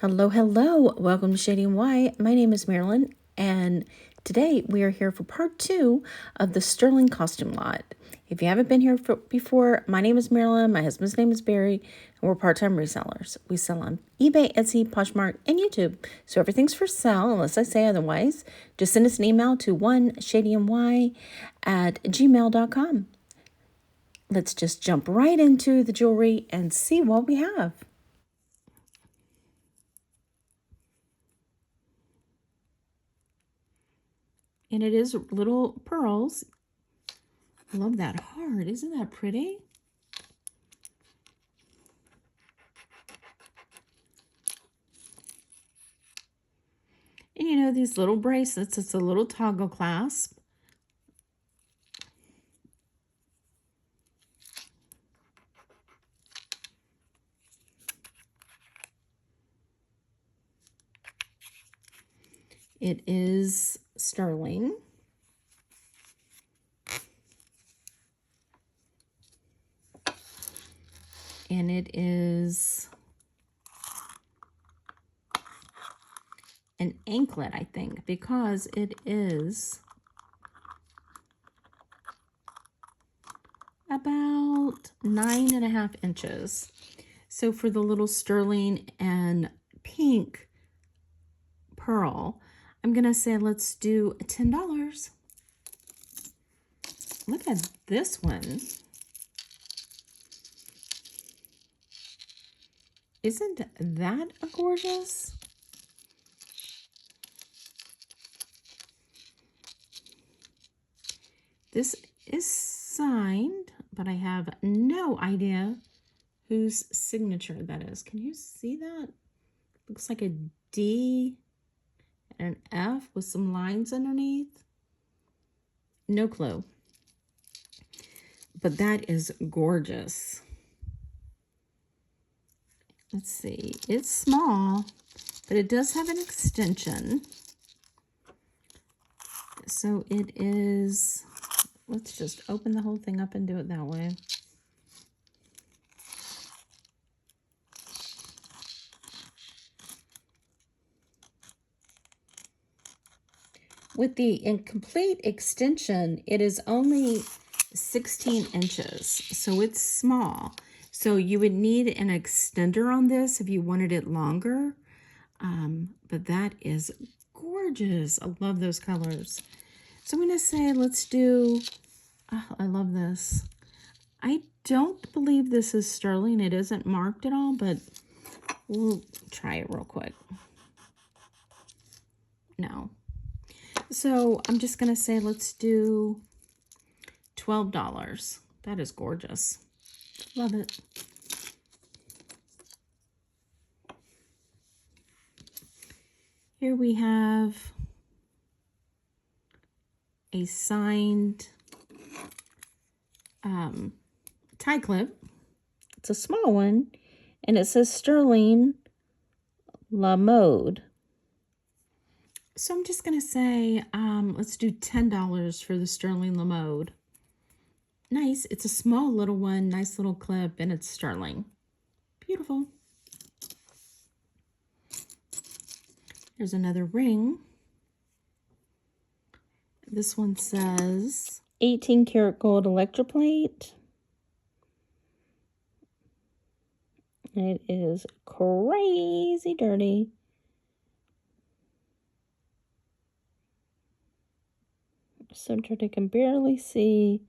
Hello, hello. Welcome to Shady and White. My name is Marilyn, and today we are here for part 2 of the Sterling costume lot. If you haven't been here before, my name is Marilyn, my husband's name is Barry, and we're part-time resellers. We sell on eBay, Etsy, Poshmark, and YouTube. So everything's for sale, unless I say otherwise. Just send us an email to oneshadyandy@gmail.com. Let's just jump right into the jewelry and see what we have. And it is little pearls. I love that heart. Isn't that pretty? And you know, these little bracelets, it's a little toggle clasp. It is sterling. And it is an anklet, I think, because it is about 9.5 inches. So for the little sterling and pink pearl, I'm going to say let's do $10. Look at this one. Isn't that gorgeous? This is signed, but I have no idea whose signature that is. Can you see that? Looks like a D and an F with some lines underneath. No clue. But that is gorgeous. Let's see. It's small, but it does have an extension. So it is, let's just open the whole thing up and do it that way. With the incomplete extension, it is only 16 inches, so it's small. So you would need an extender on this if you wanted it longer. But that is gorgeous. I love those colors. So I'm going to say let's do, I love this. I don't believe this is sterling. It isn't marked at all, but we'll try it real quick. No. So I'm just going to say let's do $12. That is gorgeous. Love it. Here we have a signed tie clip. It's a small one, and it says Sterling La Mode. So I'm just going to say, let's do $10 for the Sterling La Mode. Nice. It's a small little one, nice little clip, and it's sterling. Beautiful. There's another ring. This one says 18 karat gold electroplate. It is crazy dirty. So dirty I can barely see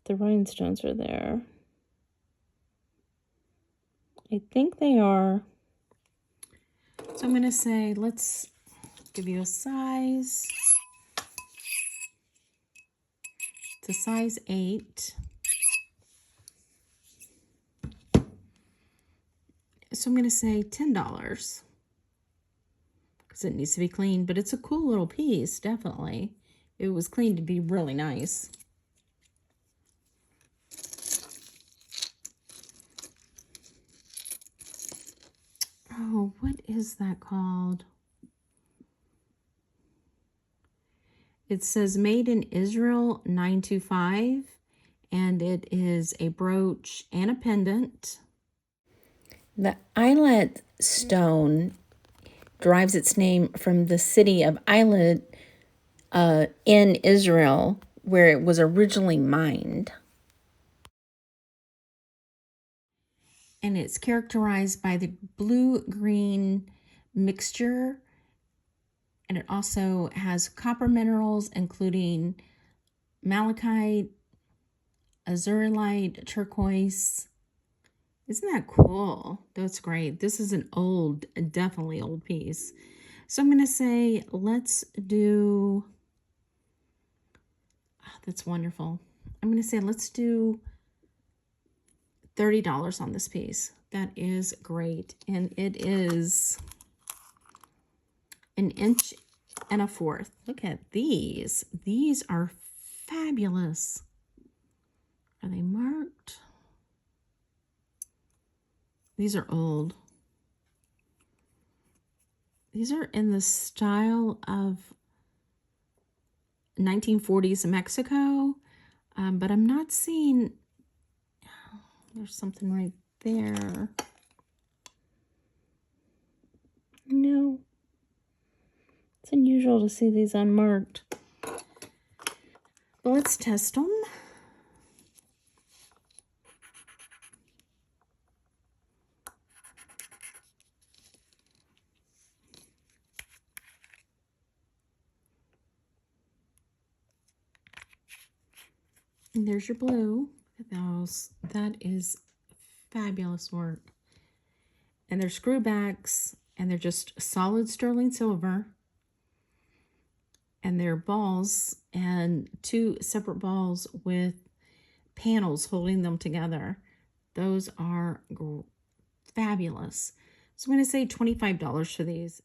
the rhinestones are there. I think they are. So I'm going to say, let's give you a size. It's a size 8. So I'm going to say $10 because it needs to be cleaned, but it's a cool little piece, definitely. If it was cleaned, it'd be really nice. Oh, what is that called? It says made in Israel 925, and it is a brooch and a pendant. The eyelet stone derives its name from the city of Eilat in Israel, where it was originally mined. And it's characterized by the blue-green mixture, and it also has copper minerals, including malachite, azurite, turquoise. Isn't that cool? That's great. This is an old, definitely old piece. So I'm going to say, let's do, oh, that's wonderful. I'm going to say, let's do $30 on this piece. That is great. And it is 1.25 inches. Look at these. These are fabulous. Are they marked? These are old. These are in the style of 1940s Mexico, but I'm not seeing, there's something right there. No. It's unusual to see these unmarked. But let's test them. And there's your blue. Look at those. That is fabulous work. And they're screwbacks, and they're just solid sterling silver. And they're balls, and 2 separate balls with panels holding them together. Those are fabulous. So I'm going to say $25 for these.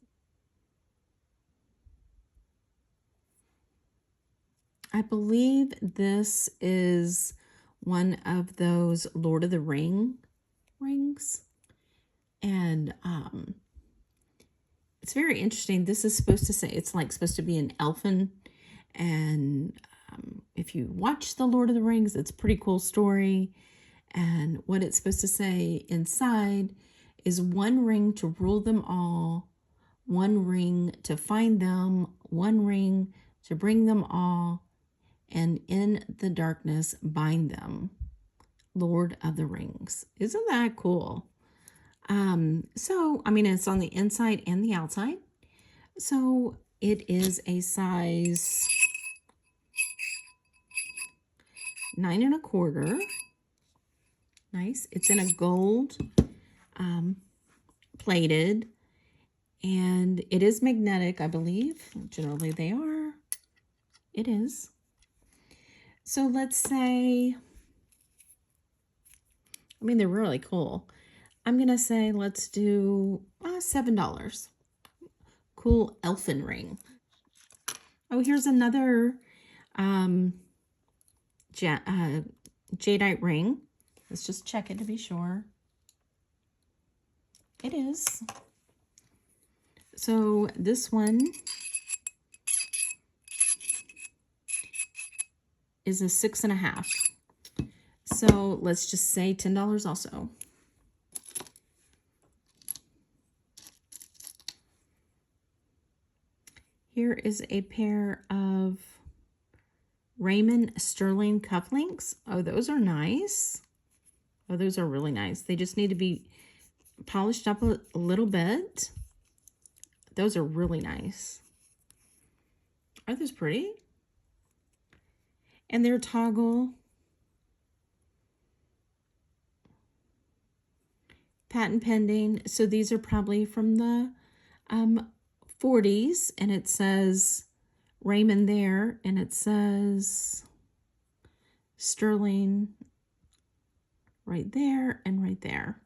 I believe this is one of those Lord of the Rings. And it's very interesting. This is supposed to say, it's like supposed to be an elfin. And if you watch the Lord of the Rings, it's a pretty cool story. And what it's supposed to say inside is 1 ring to rule them all, 1 ring to find them, 1 ring to bring them all, and in the darkness bind them. Lord of the Rings. Isn't that cool? So, I mean, it's on the inside and the outside. So it is a size 9 1/4. Nice. It's in a gold plated, and it is magnetic, I believe. Generally they are. It is. So let's say, I mean, they're really cool. I'm going to say let's do $7. Cool elfin ring. Oh, here's another jadeite ring. Let's just check it to be sure. It is. So this one is a 6.5. So let's just say $10 also. Here is a pair of Raymond sterling cufflinks. Oh, those are nice. Oh, those are really nice. They just need to be polished up a little bit. Those are really nice. Are those pretty? And they're toggle. Patent pending. So these are probably from the 40s, and it says Raymond there, and it says sterling right there and right there.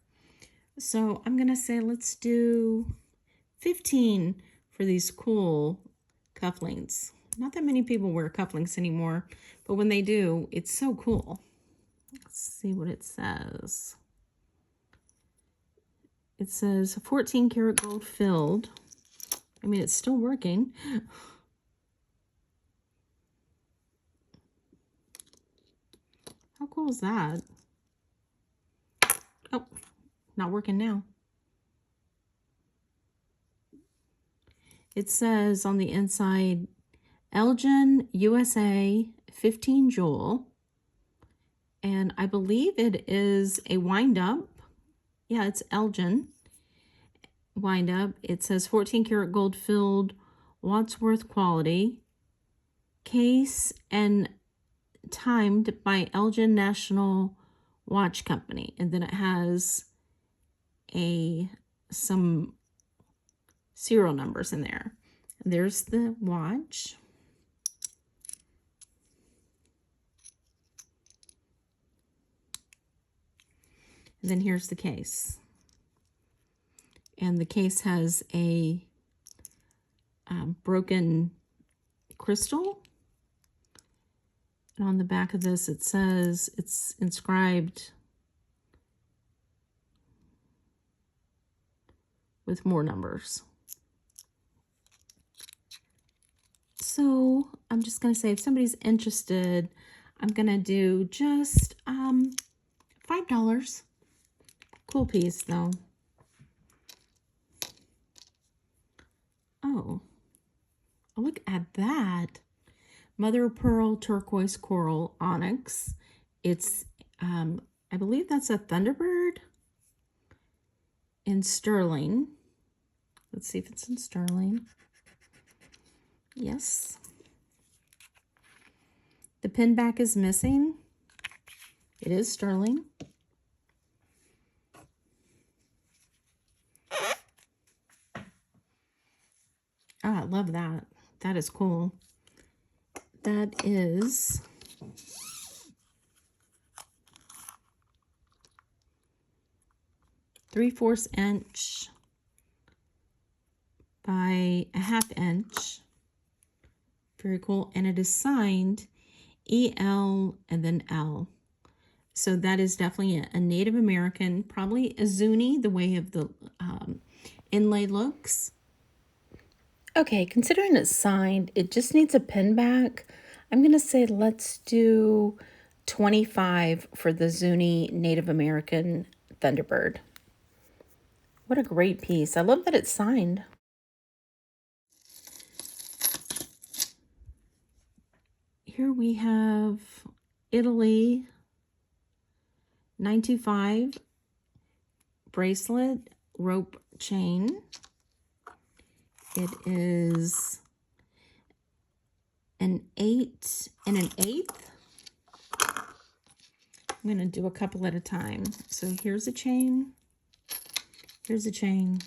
So I'm going to say let's do 15 for these cool cufflinks. Not that many people wear cufflinks anymore, but when they do, it's so cool. Let's see what it says. It says 14 karat gold filled. I mean, it's still working. How cool is that? Oh, not working now. It says on the inside, Elgin, USA, 15 jewel. And I believe it is a wind up. Yeah, it's Elgin wind up. It says 14 karat gold filled Wadsworth quality. Case and timed by Elgin National Watch Company. And then it has some serial numbers in there. There's the watch. And then here's the case. And the case has a broken crystal. And on the back of this, it says it's inscribed with more numbers. So I'm just going to say, if somebody's interested, I'm going to do just $5. Cool piece, though. Oh, look at that. Mother of pearl, turquoise, coral, onyx. It's, I believe that's a thunderbird in sterling. Let's see if it's in sterling. Yes. The pin back is missing. It is sterling. Oh, I love that. That is cool. That is three-fourths inch by a half inch. Very cool. And it is signed EL and then L. So that is definitely a Native American, probably a Zuni, the way of the inlay looks. Okay, considering it's signed, it just needs a pin back. I'm going to say let's do 25 for the Zuni Native American Thunderbird. What a great piece. I love that it's signed. Here we have Italy 925 bracelet rope chain. It is an 8 and an 1/8. I'm going to do a couple at a time. So here's a chain. Here's a chain.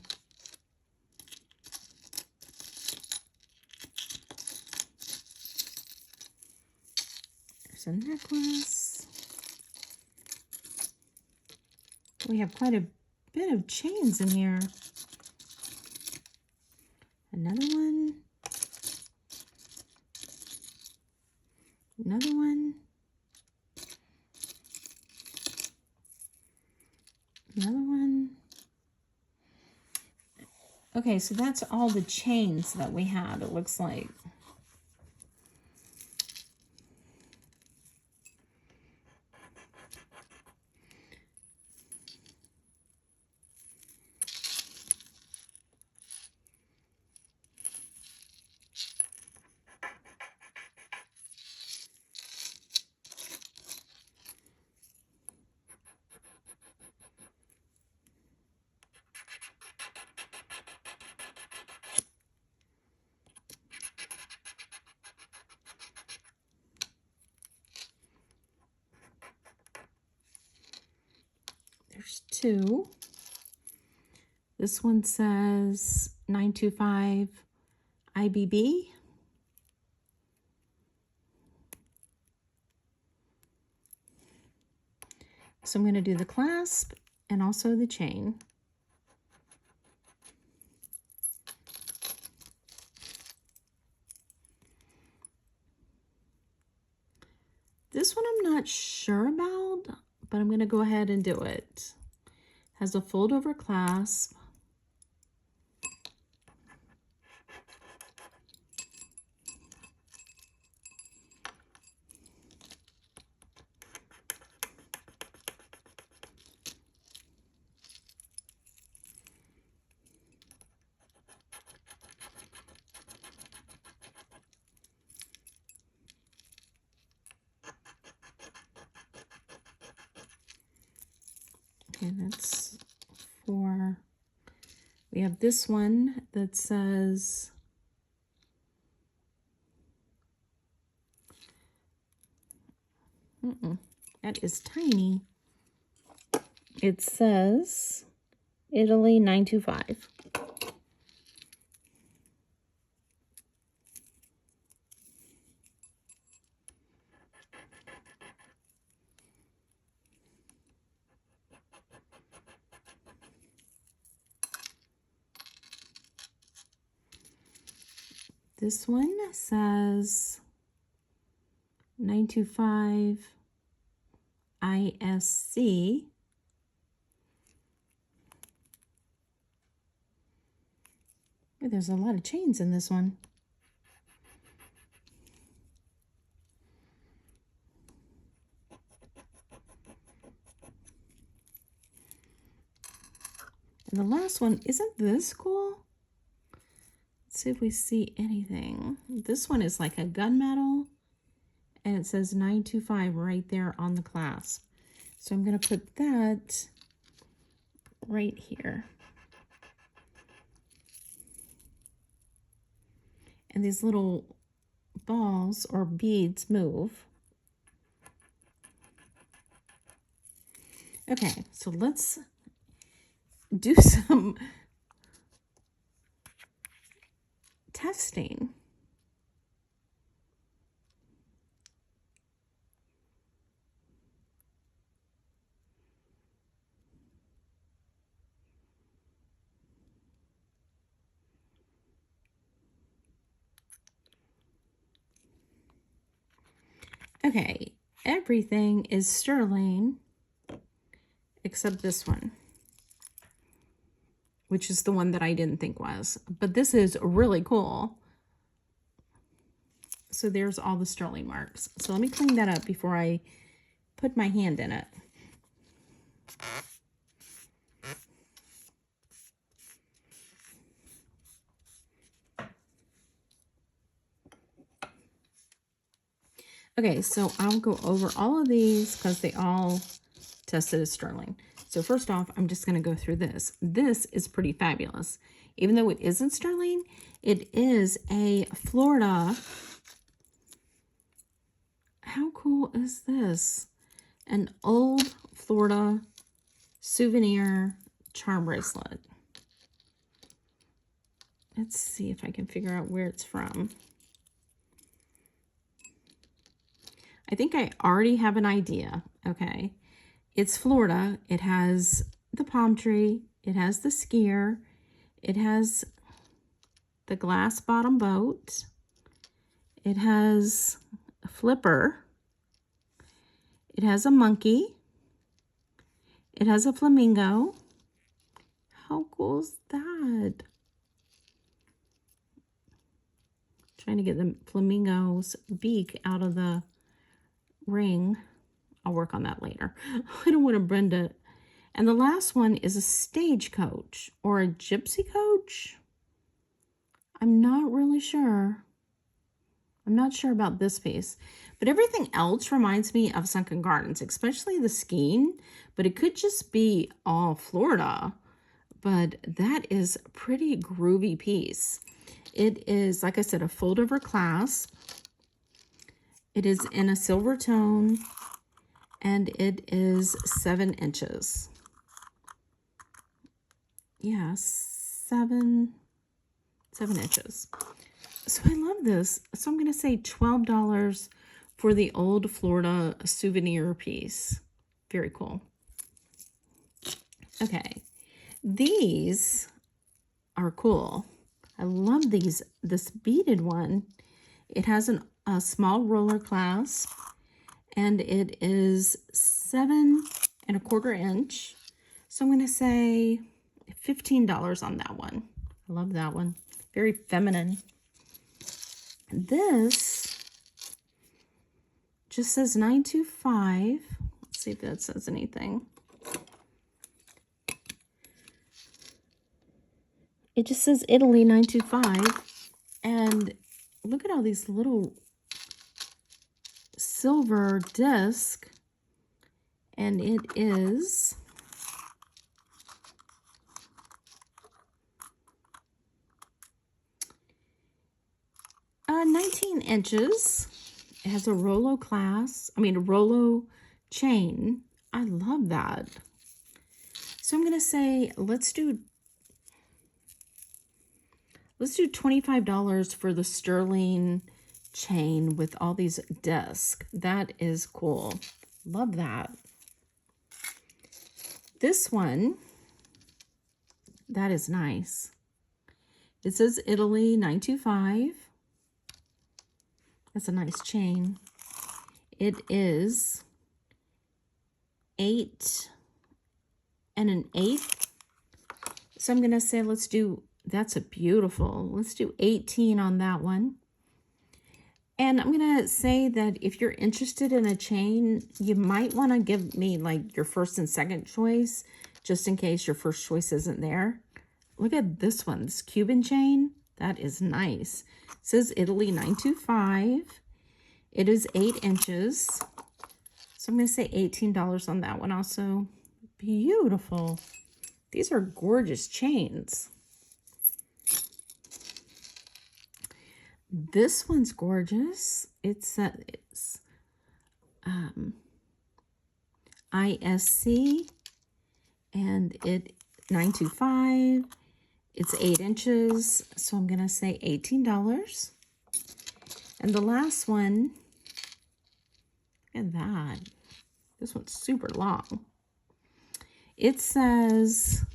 There's a necklace. We have quite a bit of chains in here. Another one. Another one. Another one. Okay, so that's all the chains that we had, it looks like. There's two. This one says 925 IBB. So I'm going to do the clasp and also the chain. This one I'm not sure about, but I'm going to go ahead and do it. Has a fold over clasp. Okay, that's 4. We have this one that says that is tiny. It says Italy 925. This one says 925 ISC. Oh, there's a lot of chains in this one. And the last one, isn't this cool? Let's see if we see anything. This one is like a gunmetal, and it says 925 right there on the clasp. So I'm going to put that right here. And these little balls or beads move. Okay, so let's do some testing. Okay, everything is sterling except this one, which is the one that I didn't think was. But this is really cool. So there's all the sterling marks. So let me clean that up before I put my hand in it. Okay, so I'll go over all of these because they all tested as sterling. So first off, I'm just going to go through this. This is pretty fabulous. Even though it isn't sterling, it is a Florida. How cool is this? An old Florida souvenir charm bracelet. Let's see if I can figure out where it's from. I think I already have an idea, okay? It's Florida. It has the palm tree. It has the skier. It has the glass bottom boat. It has a flipper. It has a monkey. It has a flamingo. How cool is that? Trying to get the flamingo's beak out of the ring. I'll work on that later. I don't want to bend it. And the last one is a stagecoach or a gypsy coach. I'm not really sure. I'm not sure about this piece, but everything else reminds me of Sunken Gardens, especially the skiing, but it could just be all Florida. But that is a pretty groovy piece. It is, like I said, a fold over clasp. It is in a silver tone, and it is 7 inches. Yeah, 7 inches. So I love this. So I'm going to say $12 for the old Florida souvenir piece. Very cool. Okay, these are cool. I love these. This beaded one. It has a small roller clasp, and it is 7 1/4 inch. So I'm going to say $15 on that one. I love that one. Very feminine. This just says 925. Let's see if that says anything. It just says Italy 925. And look at all these little silver disc. And it is 19 inches. It has a Rollo a Rollo chain. I love that. So I'm going to say, let's do $25 for the sterling chain with all these discs. That is cool. Love that. This one, that is nice. It says Italy 925. That's a nice chain. It is 8 1/8. So I'm going to say, that's a beautiful, let's do 18 on that one. And I'm going to say that if you're interested in a chain, you might want to give me like your first and second choice, just in case your first choice isn't there. Look at this one, this Cuban chain. That is nice. It says Italy 925. It is 8 inches. So I'm going to say $18 on that one also. Beautiful. These are gorgeous chains. This one's gorgeous. It's ISC, and it 925. It's 8 inches, so I'm gonna say $18. And the last one, look at that. This one's super long. It says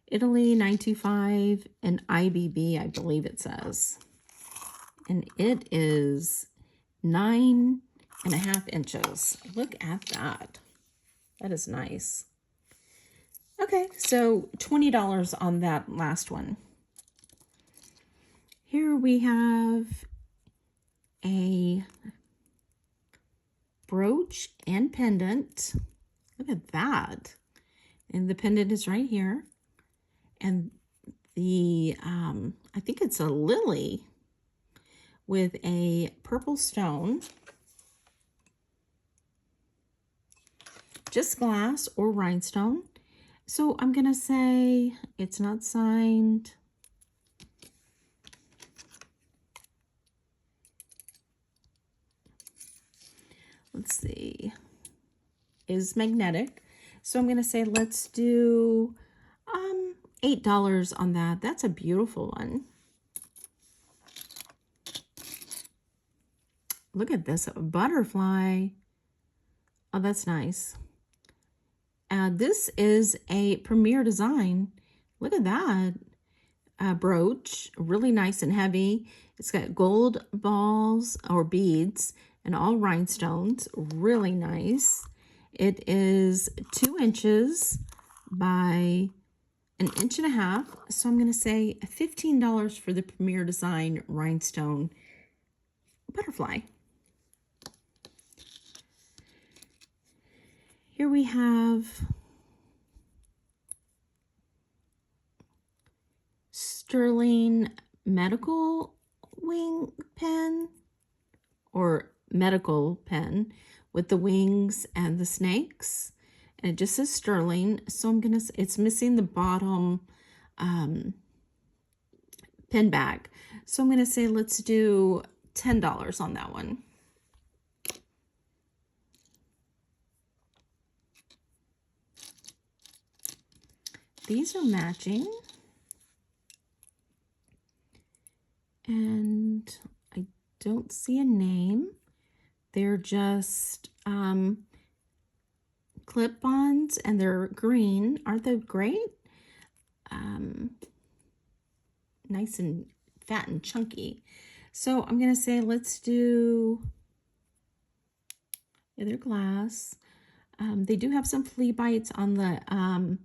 Italy 925 and IBB, I believe it says. And it is 9.5 inches. Look at that. That is nice. Okay, so $20 on that last one. Here we have a brooch and pendant. Look at that. And the pendant is right here. And the, I think it's a lily with a purple stone. Just glass or rhinestone. So I'm going to say it's not signed. Let's see. Is magnetic. So I'm going to say let's do $8 on that. That's a beautiful one. Look at this, a butterfly. Oh, that's nice. This is a Premier design. Look at that. Brooch, really nice and heavy. It's got gold balls or beads and all rhinestones. Really nice. It is 2 inches by 1.5 inches. So I'm going to say $15 for the Premier design rhinestone butterfly. Here we have sterling medical wing pen, or medical pen with the wings and the snakes. And it just says sterling. So I'm going to, it's missing the bottom pin back. So I'm going to say let's do $10 on that one. These are matching. And I don't see a name. They're just clip-ons, and they're green. Aren't they great? Nice and fat and chunky. So I'm going to say let's do, yeah, they're glass. They do have some flea bites on the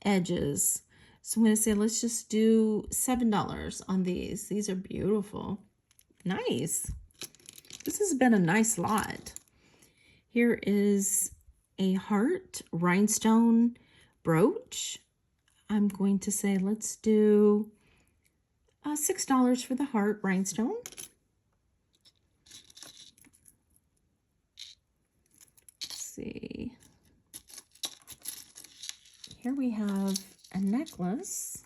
edges. So I'm going to say let's just do $7 on these. These are beautiful. Nice. This has been a nice lot. Here is a heart rhinestone brooch. I'm going to say let's do $6 for the heart rhinestone. Let's see. Here we have a necklace.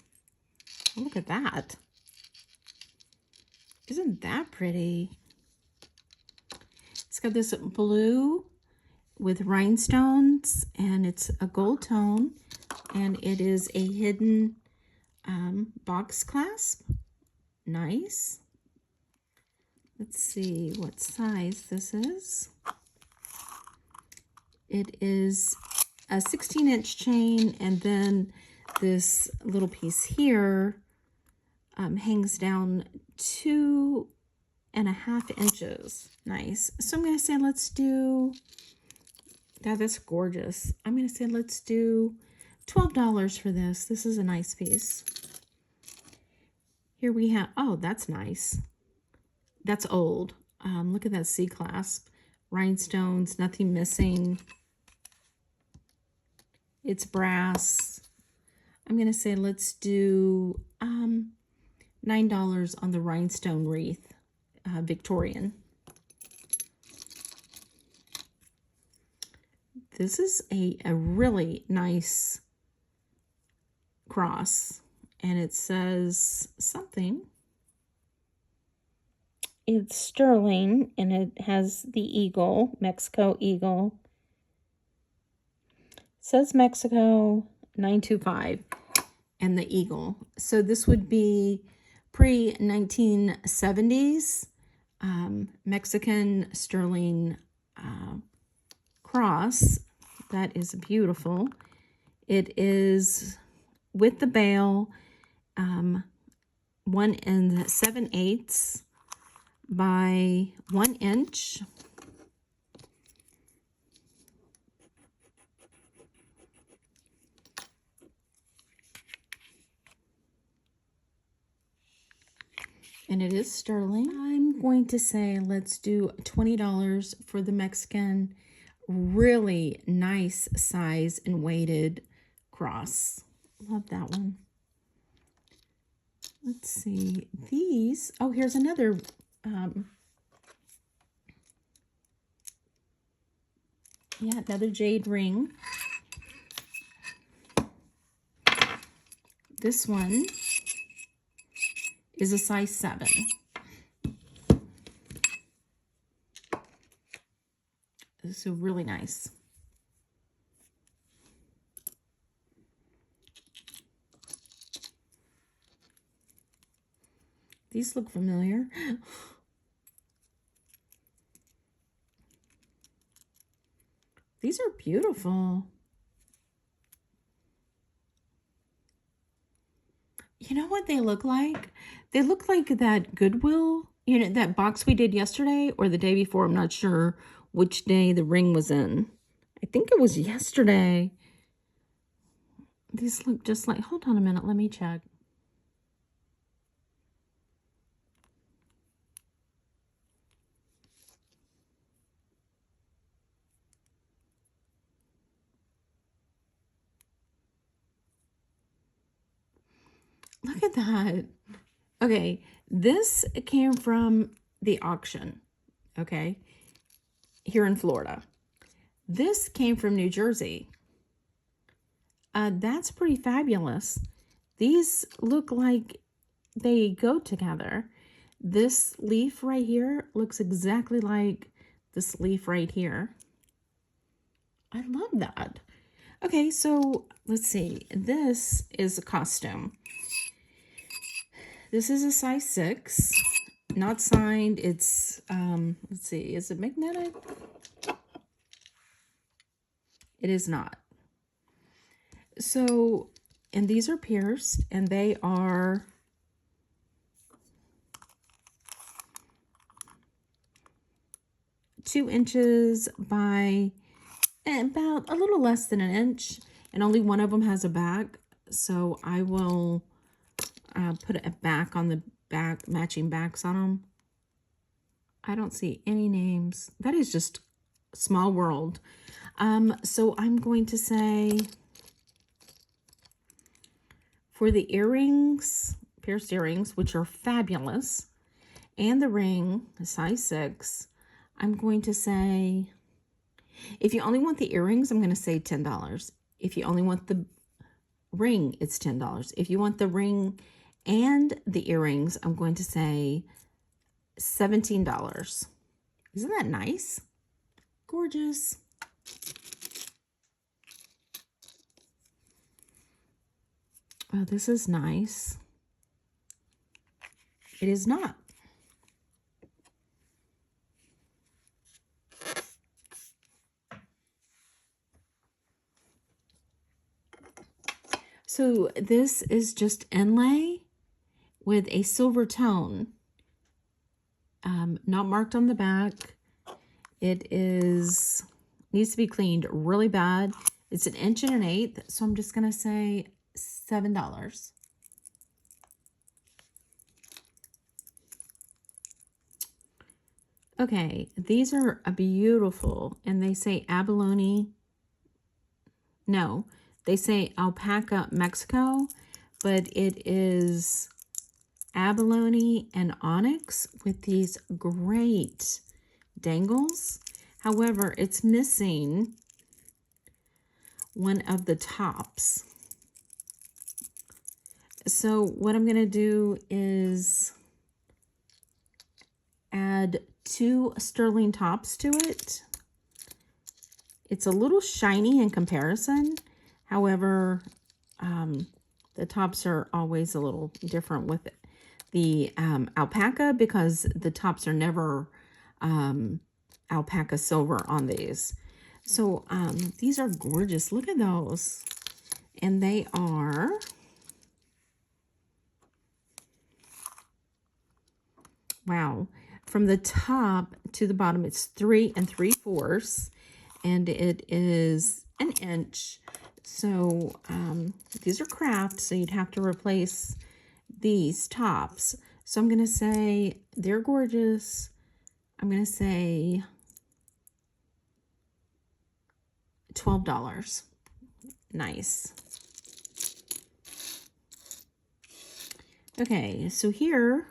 Look at that. Isn't that pretty? It's got this blue with rhinestones, and it's a gold tone, and it is a hidden box clasp. Nice. Let's see what size this is. It is a 16-inch chain, and then this little piece here hangs down 2.5 inches. Nice. So I'm going to say let's do, that's gorgeous. I'm going to say let's do $12 for this. This is a nice piece. Here we have, oh, that's nice. That's old. Look at that C-clasp. Rhinestones, nothing missing. It's brass. I'm going to say let's do $9 on the rhinestone wreath, Victorian. This is a really nice cross, and it says something. It's sterling, and it has the eagle, Mexico eagle. It says Mexico 925 and the eagle. So this would be pre-1970s Mexican sterling cross. That is beautiful. It is with the bail 1 7/8 by 1 inch. And it is sterling. I'm going to say let's do $20 for the Mexican, really nice size and weighted cross. Love that one. Let's see these. Oh, here's another another jade ring. This one is a size 7. So really nice. These look familiar. These are beautiful. You know what they look like? They look like that Goodwill, you know, that box we did yesterday or the day before. I'm not sure which day the ring was in. I think it was yesterday. These look just like, hold on a minute, let me check. Look at that. Okay, this came from the auction, okay, here in Florida. This came from New Jersey. That's pretty fabulous. These look like they go together. This leaf right here looks exactly like this leaf right here. I love that. Okay, so let's see. This is a costume. This is a size 6, not signed. It's, let's see, is it magnetic? It is not. So, and these are pierced, and they are two inches by about a little less than 1 inch, and only one of them has a back. So I will put a back on the back, matching backs on them. I don't see any names. That is just small world. So I'm going to say for the earrings, pierced earrings, which are fabulous, and the ring, a size 6, I'm going to say, if you only want the earrings, I'm going to say $10. If you only want the ring, it's $10. If you want the ring and the earrings, I'm going to say $17. Isn't that nice? Gorgeous. Oh, this is nice. It is not. So this is just inlay with a silver tone. Not marked on the back. It needs to be cleaned really bad. It's 1 1/8 inch, so I'm just going to say $7. Okay, these are beautiful, and they say abalone. No, they say alpaca Mexico, but it is abalone and onyx with these great dangles. However, it's missing one of the tops. So what I'm going to do is add 2 sterling tops to it. It's a little shiny in comparison. However, the tops are always a little different with the alpaca because the tops are never alpaca silver on these. So these are gorgeous. Look at those. And they are wow. From the top to the bottom, it's 3 3/4, and it is 1 inch. So these are craft, so you'd have to replace these tops. So I'm going to say they're gorgeous. I'm going to say $12. Nice. Okay, so here,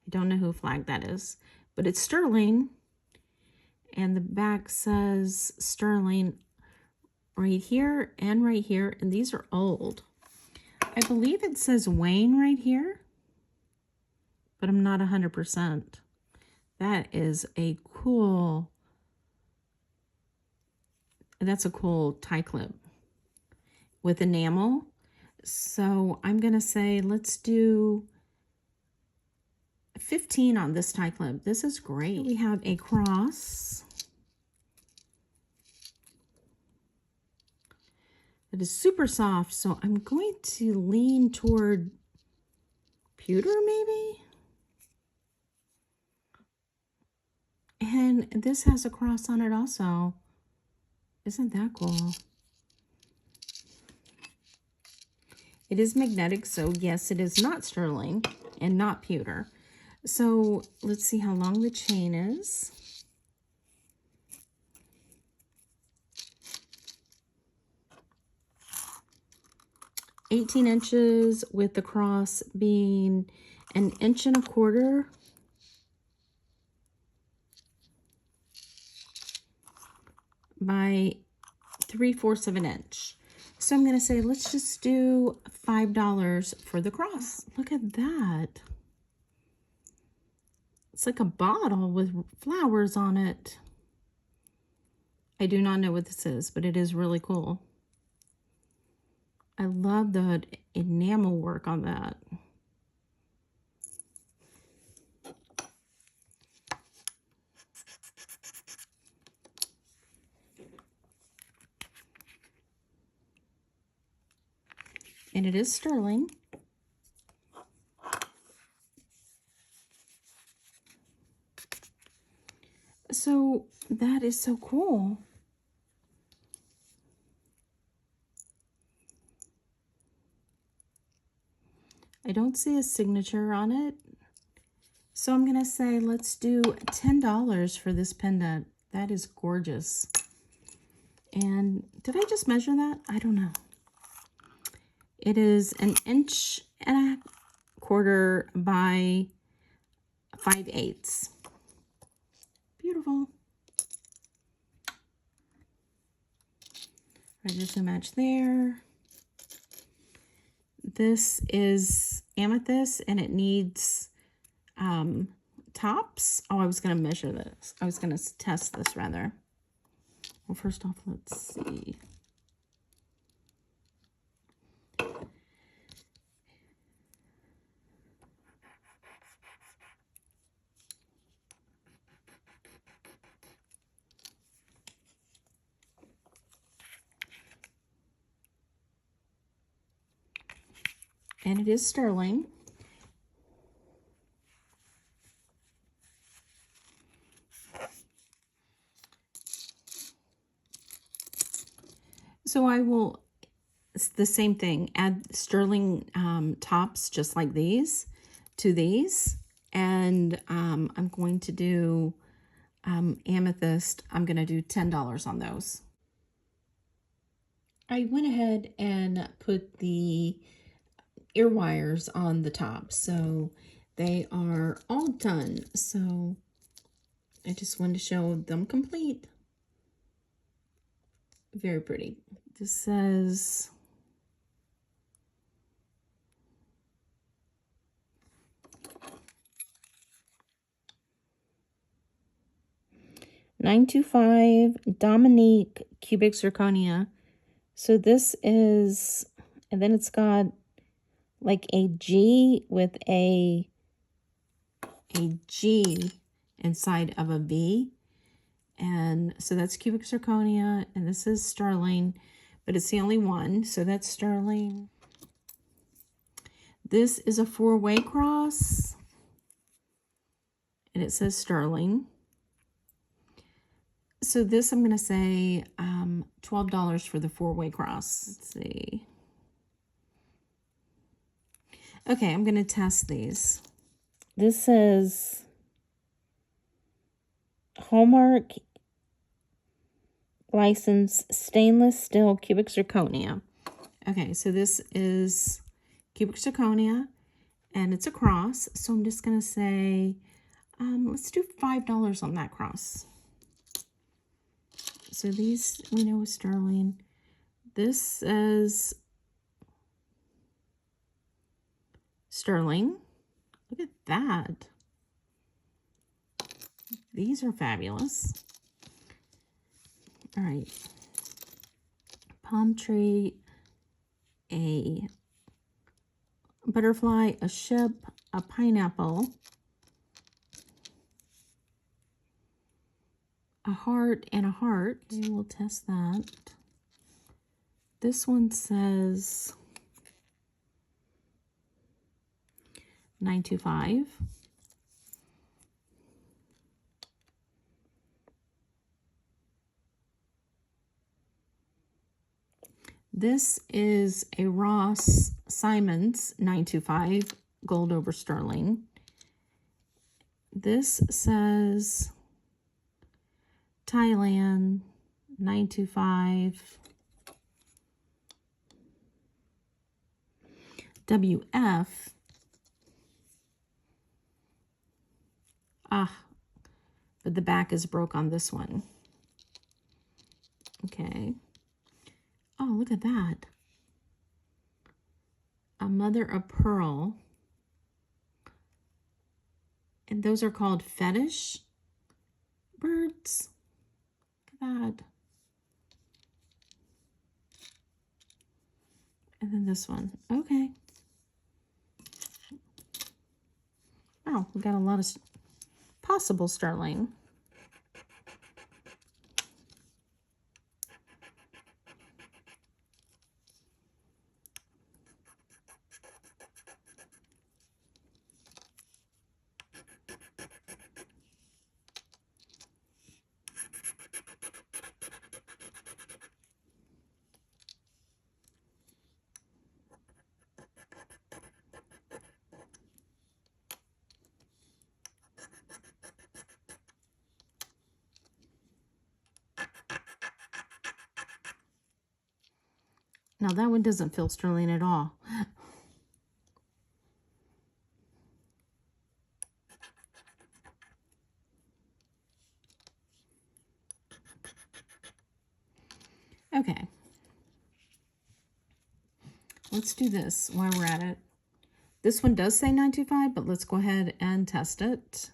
I don't know who flag that is, but it's sterling, and the back says sterling right here and right here, and these are old. I believe it says Wayne right here, but I'm not 100%. That is a cool, that's a cool tie clip with enamel. So I'm going to say, let's do 15 on this tie clip. This is great. We have a cross. It is super soft, so I'm going to lean toward pewter maybe. And this has a cross on it also. Isn't that cool? It is magnetic, so yes, it is not sterling and not pewter. So let's see how long the chain is. $18 with the cross being 1 1/4 inch by 3/4 inch. So I'm going to say, let's just do $5 for the cross. Look at that. It's like a bottle with flowers on it. I do not know what this is, but it is really cool. I love the enamel work on that. And it is sterling. So that is so cool. I don't see a signature on it. So I'm going to say, let's do $10 for this pendant. That is gorgeous. And did I just measure that? I don't know. It is 1 1/4 inch by 5/8 inches. Beautiful. Just a match there. This is amethyst, and it needs tops. Oh, I was going to measure this. I was going to test this rather. Well, first off, let's see. And it is sterling. So I will, it's the same thing, add sterling tops just like these to these. And I'm going to do amethyst. I'm going to do $10 on those. I went ahead and put the ear wires on the top, so they are all done. So I just wanted to show them complete. Very pretty. This says $925 Dominique cubic zirconia. So this is, and then it's got like a G with a G inside of a V. And so that's cubic zirconia, and this is sterling, but it's the only one, so that's sterling. This is a 4-way cross, and it says sterling. So this, I'm going to say $12 for the 4-way cross. Let's see. Okay, I'm going to test these. This says Hallmark license stainless steel cubic zirconia. Okay, so this is cubic zirconia, and it's a cross. So I'm just going to say, let's do $5 on that cross. So these we know is sterling. This says sterling. Look at that. These are fabulous. All right. Palm tree, a butterfly, a ship, a pineapple, a heart, and a heart. Okay, we'll test that. This one says $925. This is a Ross Simons $925 gold over sterling. This says Thailand $925. WF. But the back is broke on this one. Okay. Oh, look at that. A mother of pearl. And those are called fetish birds. Look at that. And then this one. Okay. Oh, we got a lot of possible sterling. Now that one doesn't feel sterling at all. Okay. Let's do this while we're at it. This one does say 925, but let's go ahead and test it.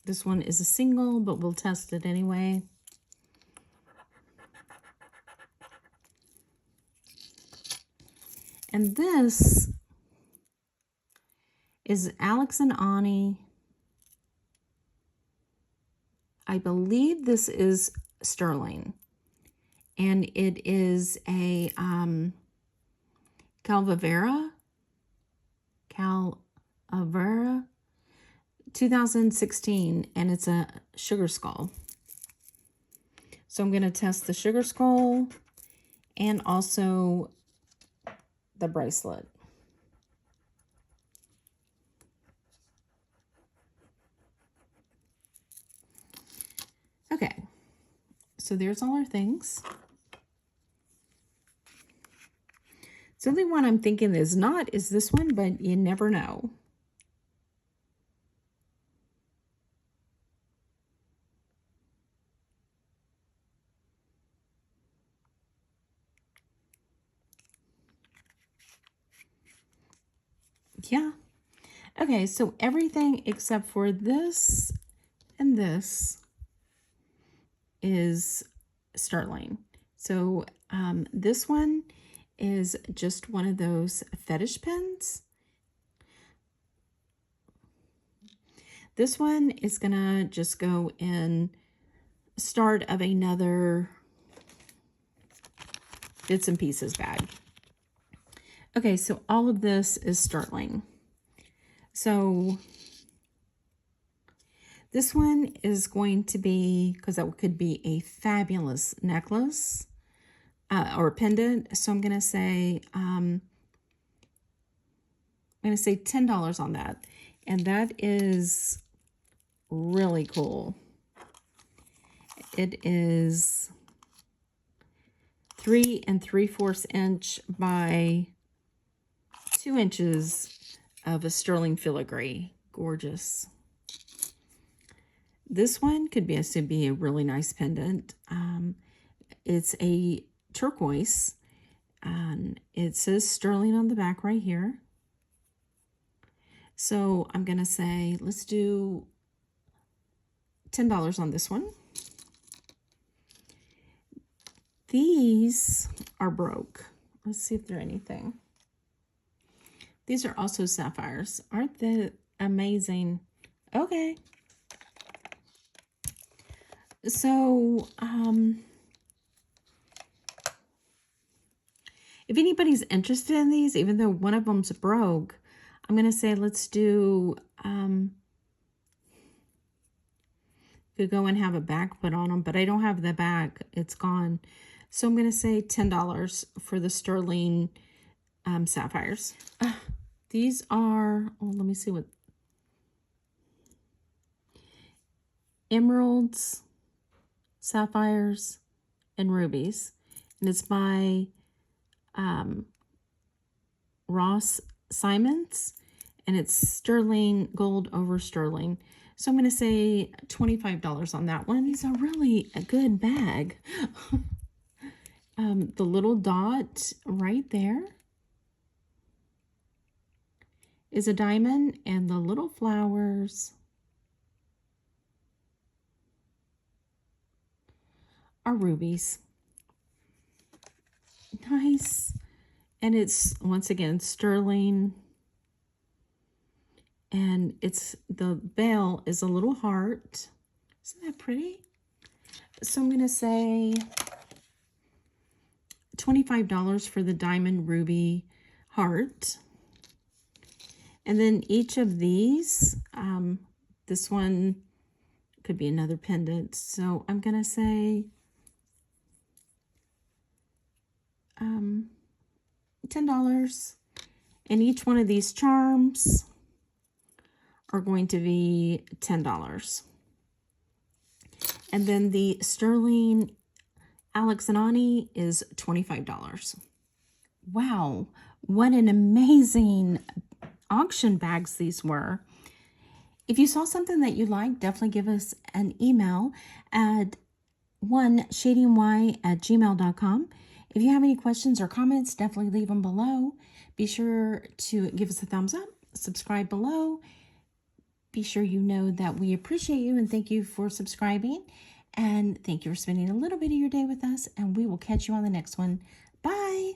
This one is a single, but we'll test it anyway. And this is Alex and Ani. I believe this is sterling. And it is a Calavera 2016, and it's a sugar skull. So I'm going to test the sugar skull and also the bracelet. Okay, so there's all our things. The only one I'm thinking is not is this one, but you never know. Yeah. Okay, so everything except for this and this is sterling. So this one is just one of those fetish pins. This one is gonna just go in start of another bits and pieces bag. Okay, so all of this is sterling. So this one is going to be, because that could be a fabulous necklace or a pendant. So I'm going to say $10 on that. And that is really cool. It is 3 3/4 inch by 2 inches of a sterling filigree. Gorgeous. This one could be a really nice pendant. It's a turquoise, and it says sterling on the back right here. So I'm going to say, let's do $10 on this one. These are broke. Let's see if they're anything. These are also sapphires. Aren't they amazing? Okay. So, if anybody's interested in these, even though one of them's broke, I'm going to say let's do, could go and have a back put on them, but I don't have the back. It's gone. So I'm going to say $10 for the sterling sapphires. These are, oh, let me see what, emeralds, sapphires, and rubies. And it's by Ross Simons, and it's sterling gold over sterling. So I'm going to say $25 on that one. These are really a good bag. The little dot right there is a diamond, and the little flowers are rubies. Nice. And it's, once again, sterling. And it's, the bell is a little heart. Isn't that pretty? So I'm going to say $25 for the diamond ruby heart. And then each of these, this one could be another pendant. So I'm going to say $10. And each one of these charms are going to be $10. And then the sterling Alex and Ani is $25. Wow, what an amazing auction bags these were. If you saw something that you liked, definitely give us an email at shadingY@gmail.com. If you have any questions or comments, definitely leave them below. Be sure to give us a thumbs up, subscribe below. Be sure you know that we appreciate you and thank you for subscribing. And thank you for spending a little bit of your day with us. And we will catch you on the next one. Bye.